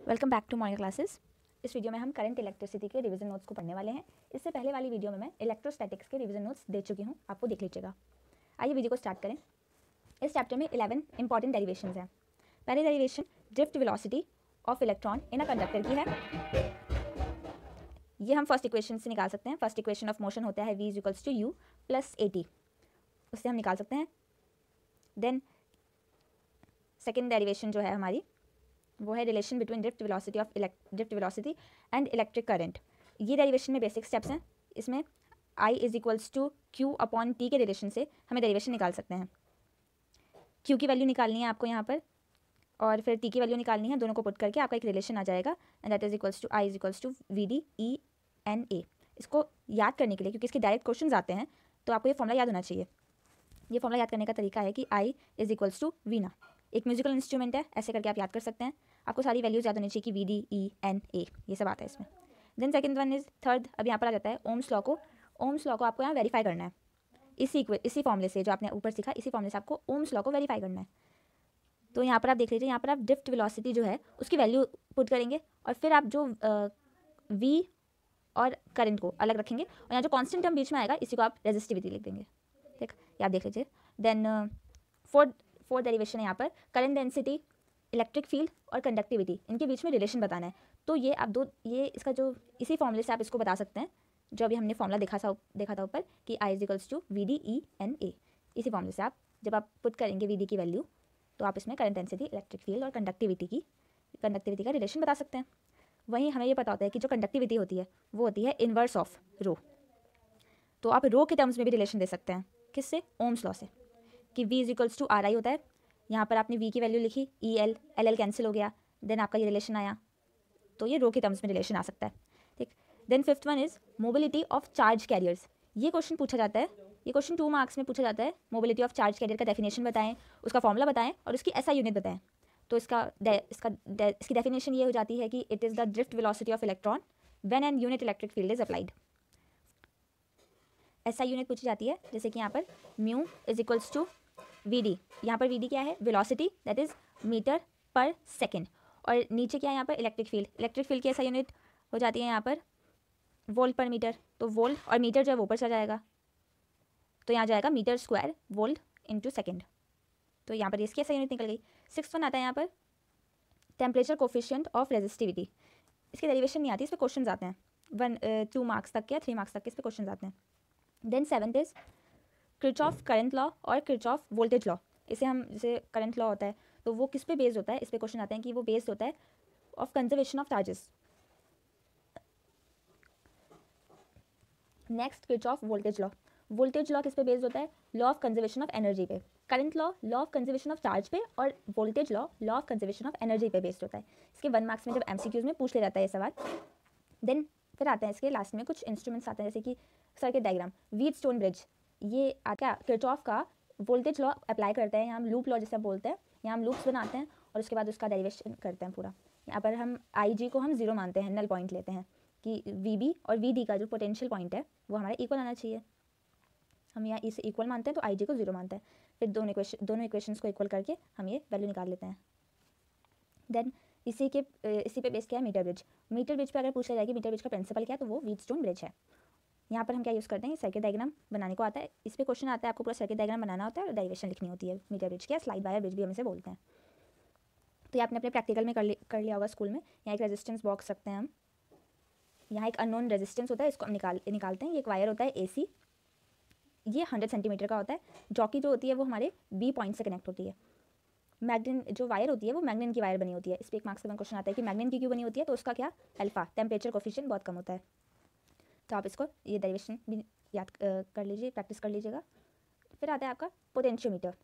Welcome back to morning classes. इस video में हम करंट इलेक्ट्रिसिटी के रिवीजन नोट्स को पढ़ने वाले हैं। इससे पहले वाली वीडियो में मैं इलेक्ट्रोस्टैटिक्स के रिवीजन नोट्स दे चुकी हूँ, आपको देख लीजिएगा। आइए वीडियो को स्टार्ट करें। इस चैप्टर में 11 इंपॉर्टेंट डेरिवेशंस हैं। पहली derivation drift velocity of electron in a conductor की है। ये हम फर्स्ट इक्वेशन से निकाल सकते हैं। फर्स्ट इक्वेशन ऑफ मोशन होता है v equals to u plus AT, उससे हम निकाल सकते हैं। देन सेकेंड डेरिवेशन जो है हमारी वो है relation between drift velocity and electric current. ये डेरिवेशन में बेसिक स्टेप्स हैं। इसमें I is equals to Q upon T के रिलेशन से हमें डेरिवेशन निकाल सकते हैं। Q की वैल्यू निकालनी है आपको यहाँ पर, और फिर T की वैल्यू निकालनी है। दोनों को पुट करके आपका एक रिलेशन आ जाएगा, and that is equals to I is equals to VD/E/NA। इसको याद करने के लिए, क्योंकि इसके डायरेक्ट क्वेश्चन आते हैं, तो आपको ये फॉर्मूला याद होना चाहिए। ये फॉर्मूला याद करने का तरीका है कि I is equals to Veena. एक म्यूजिकल इंस्ट्रूमेंट है, ऐसे करके आप याद कर सकते हैं। आपको सारी वैल्यूज याद होनी चाहिए कि VD/E/NA, ये सब आता है इसमें। Then second one is third, अब यहाँ पर आ जाता है ओम्स लॉ को। ओम्स लॉ को आपको यहाँ वेरीफाई करना है। इसी फॉर्मूले से जो आपने ऊपर सीखा, इसी फॉर्मूले से आपको ओम्स लॉ को वेरीफाई करना है। तो यहाँ पर आप देख लीजिए, यहाँ पर आप ड्रिफ्ट वेलोसिटी जो है उसकी वैल्यू पुट करेंगे, और फिर आप जो V और करंट को अलग रखेंगे, और यहाँ जो कॉन्स्टेंट टर्म बीच में आएगा इसी को आप रेजिस्टिविटी लिख देंगे। ठीक, ये आप देख लीजिए। देन फोर्थ डेरिवेशन है यहाँ पर करंट डेंसिटी, इलेक्ट्रिक फील्ड और कंडक्टिविटी, इनके बीच में रिलेशन बताना है। तो ये आप ये इसका जो इसी फॉर्मूले से आप इसको बता सकते हैं, जो अभी हमने फॉर्मूला देखा था ऊपर कि I is equals to VD/E/NA। इसी फॉर्मूले से आप जब आप पुट करेंगे VD की वैल्यू, तो आप इसमें करंट डेंसिटी, इलेक्ट्रिक फील्ड और कंडक्टिविटी का रिलेशन बता सकते हैं। वहीं हमें ये पता होता है कि जो कंडक्टिविटी होती है वो होती है इन्वर्स ऑफ रो। तो आप रो के टर्म्स में भी रिलेशन दे सकते हैं। किससे? ओम्स लॉ से, कि V is equals to RI होता है। यहाँ पर आपने V की वैल्यू लिखी, LL कैंसिल हो गया, देन आपका ये रिलेशन आया, तो ये रो के टर्म्स में रिलेशन आ सकता है। ठीक। Then fifth one is mobility of charge carriers. ये क्वेश्चन पूछा जाता है, ये क्वेश्चन 2 मार्क्स में पूछा जाता है। मोबिलिटी ऑफ चार्ज कैरियर का डेफिनेशन बताएं, उसका फॉर्मूला बताएं, और उसकी SI यूनिट बताएं। तो इसकी डेफिनेशन ये हो जाती है कि it is the drift velocity of electron when an unit electric field is applied. SI unit पूछी जाती है, जैसे कि यहाँ पर mu is equals to VD। यहाँ पर VD क्या है? वेलोसिटी, दैट इज मीटर पर सेकेंड। और नीचे क्या है यहाँ पर? इलेक्ट्रिक फील्ड की SI यूनिट हो जाती है यहाँ पर वोल्ट पर मीटर। तो वोल्ट और मीटर जो है वो ऊपर चला जाएगा, तो यहाँ जाएगा metre square volt into second. तो यहाँ पर इसकी SI यूनिट निकल गई। 6th वन आता है यहाँ पर टेम्परेचर कोफिशिएंट ऑफ रेजिस्टिविटी। इसकी डेरिवेशन नहीं आती, इस पर क्वेश्चन आते हैं 2 मार्क्स तक या 3 मार्क्स तक के इस पर क्वेश्चन आते हैं। Then 7th is Kirchhoff current law और किरचॉफ वोल्टेज लॉ। इसे हम, जैसे करंट लॉ होता है तो वो किस पे बेस्ड होता है, इस पे क्वेश्चन आते हैं कि वो बेस्ड होता है of conservation of charges. Next Kirchhoff voltage law किस पे बेस्ड होता है? Law of conservation of energy पे। Current law of conservation of charge पे, और voltage law of conservation of energy पे बेस्ड होता है। इसके 1 मार्क्स में जब MCQs में पूछ ले जाता है ये सवाल। देन फिर आते हैं इसके लास्ट में कुछ इंस्ट्रूमेंट्स आते हैं, जैसे कि सर्किट डायग्राम, व्हीटस्टोन ब्रिज। ये क्या किरचॉफ का वोल्टेज लॉ अप्लाई करते हैं, यहाँ हम लूप लॉ जैसे हम बोलते हैं, यहाँ हम लूप्स बनाते हैं और उसके बाद उसका डेरिवेशन करते हैं पूरा। यहाँ पर हम IG को हम 0 मानते हैं, नल पॉइंट लेते हैं कि VB और VD का जो पोटेंशियल पॉइंट है वो हमारा इक्वल आना चाहिए। हम यहाँ इसे इक्वल मानते हैं, तो IG को 0 मानते हैं। फिर दोनों इक्वेशंस को इक्वल करके हम ये वैल्यू निकाल लेते हैं। देन इसी पे बेस क्या है? मीटर ब्रिज पे अगर पूछा जाए कि मीटर ब्रिज का प्रिंसिपल क्या है, तो वो व्हीटस्टोन ब्रिज है। यहाँ पर हम क्या यूज़ करते हैं? सर्किट डायग्राम बनाने को आता है। इस पे क्वेश्चन आता है, आपको पूरा सर्किट डायग्राम बनाना होता है और डेरिवेशन लिखनी होती है मीटर ब्रिज की, स्लाइड वायर ब्रिज भी हम इसे बोलते हैं। तो ये आपने अपने प्रैक्टिकल में कर लिया होगा स्कूल में। यहाँ एक रेजिस्टेंस बॉक्स रखते हैं हम, यहाँ एक अननोन रेजिस्टेंस होता है, इसको हम निकालते हैं। ये एक वायर होता है AC, ये 100 सेंटीमीटर का होता है। जॉकी जो होती है वो हमारे B पॉइंट से कनेक्ट होती है। मैग्नेट जो वायर होती है वो मैग्नेट की वायर बनी होती है। इस पर 1 मार्क्स का क्वेश्चन आता है कि मैग्नेट की क्यों बनी होती है, तो उसका क्या? अल्फा, टेम्परेचर कोफिशिएंट बहुत कम होता है। तो आप इसको ये डेरिवेशन भी याद कर लीजिए, प्रैक्टिस कर लीजिएगा। फिर आता है आपका पोटेंशियोमीटर।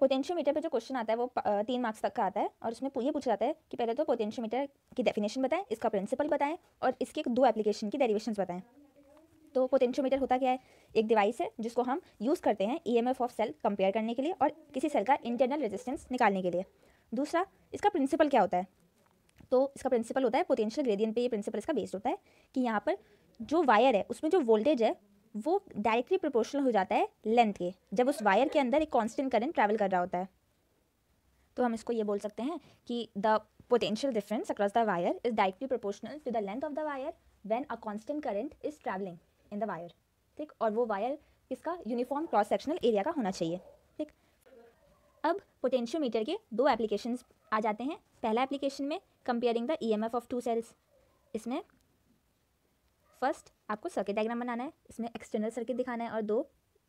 पोटेंशियोमीटर पे जो क्वेश्चन आता है वो 3 मार्क्स तक का आता है, और उसमें ये पूछा जाता है कि पहले तो पोटेंशियोमीटर की डेफिनेशन बताएं, इसका प्रिंसिपल बताएं, और इसके 2 एप्लीकेशन की डेरिवेशंस बताएं। तो पोटेंशियोमीटर होता क्या है? एक डिवाइस है जिसको हम यूज़ करते हैं EMF ऑफ सेल कंपेयर करने के लिए और किसी सेल का इंटरनल रेजिस्टेंस निकालने के लिए। दूसरा, इसका प्रिंसिपल क्या होता है? तो इसका प्रिंसिपल होता है पोटेंशियल ग्रेडियंट पे। ये प्रिंसिपल इसका बेस्ड होता है कि यहाँ पर जो वायर है उसमें जो वोल्टेज है वो डायरेक्टली प्रोपोर्शनल हो जाता है लेंथ के, जब उस वायर के अंदर एक कांस्टेंट करंट ट्रैवल कर रहा होता है। तो हम इसको ये बोल सकते हैं कि the potential difference across the wire is directly proportional to the length of the wire when a constant current is traveling in the wire. ठीक, और वो वायर किसका यूनिफॉर्म क्रॉस सेक्शनल एरिया का होना चाहिए. ठीक, अब पोटेंशियोमीटर के दो एप्लीकेशंस आ जाते हैं. पहला एप्लीकेशन में comparing the EMF of two cells. इसमें फर्स्ट आपको सर्किट डायग्राम बनाना है, इसमें एक्सटर्नल सर्किट दिखाना है और दो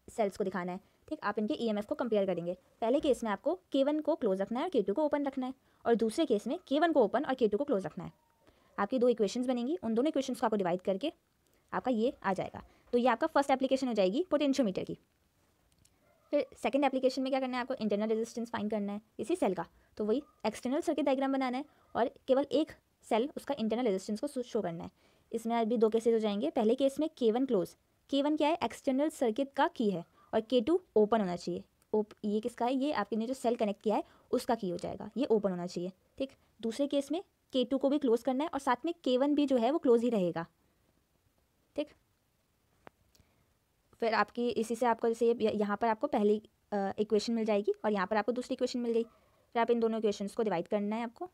सेल्स को दिखाना है. ठीक, आप इनके ईएमएफ को कंपेयर करेंगे. पहले केस में आपको K1 को क्लोज रखना है और K2 को ओपन रखना है, और दूसरे केस में K1 को ओपन और K2 को क्लोज रखना है. आपकी दो इक्वेशंस बनेंगी, उन दोनों इक्वेशंस को आपको डिवाइड करके आपका ये आ जाएगा. तो ये आपका फर्स्ट एप्लीकेशन हो जाएगी पोटेंशियोमीटर की. फिर सेकंड एप्लीकेशन में क्या करना है, आपको इंटरनल रेजिस्टेंस फाइंड करना है इसी सेल का. तो वही एक्सटर्नल सर्किट डायग्राम बनाना है और केवल एक सेल उसका इंटरनल रेजिस्टेंस को शो करना है. इसमें अभी दो केसेस हो जाएंगे. पहले केस में K1 क्लोज. K1 क्या है, एक्सटर्नल सर्किट का की है, और K2 ओपन होना चाहिए. ये किसका है, ये आपके ने जो सेल कनेक्ट किया है उसका की हो जाएगा, ये ओपन होना चाहिए. ठीक, दूसरे केस में K2 को भी क्लोज करना है और साथ में K1 भी जो है वो क्लोज ही रहेगा. ठीक, फिर आपकी इसी से आपको जैसे यहाँ पर आपको पहली इक्वेशन मिल जाएगी और यहाँ पर आपको दूसरी इक्वेशन मिल गई. फिर आप इन दोनों इक्वेशंस को डिवाइड करना है. आपको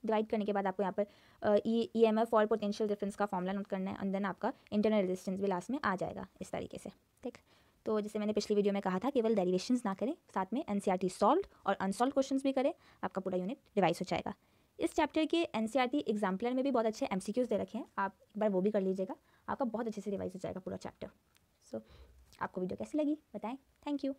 डिवाइड करने के बाद आपको यहाँ पर ईएमएफ और पोटेंशियल डिफरेंस का फॉर्मूला नोट करना है, एंड देन आपका इंटरनल रेजिस्टेंस भी लास्ट में आ जाएगा इस तरीके से. ठीक, तो जैसे मैंने पिछली वीडियो में कहा था, केवल डेरिवेशंस ना करें, साथ में एनसीईआरटी सॉल्व और अनसॉल्व क्वेश्चंस भी करें, आपका पूरा यूनिट रिवाइज हो जाएगा. इस चैप्टर के एनसीईआरटी एग्जाम्पलर में भी बहुत अच्छे एमसीक्यूज दे रखे हैं, आप एक बार वो भी कर लीजिएगा, आपका बहुत अच्छे से रिवाइज हो जाएगा पूरा चैप्टर. सो आपको वीडियो कैसी लगी बताएं. Thank you.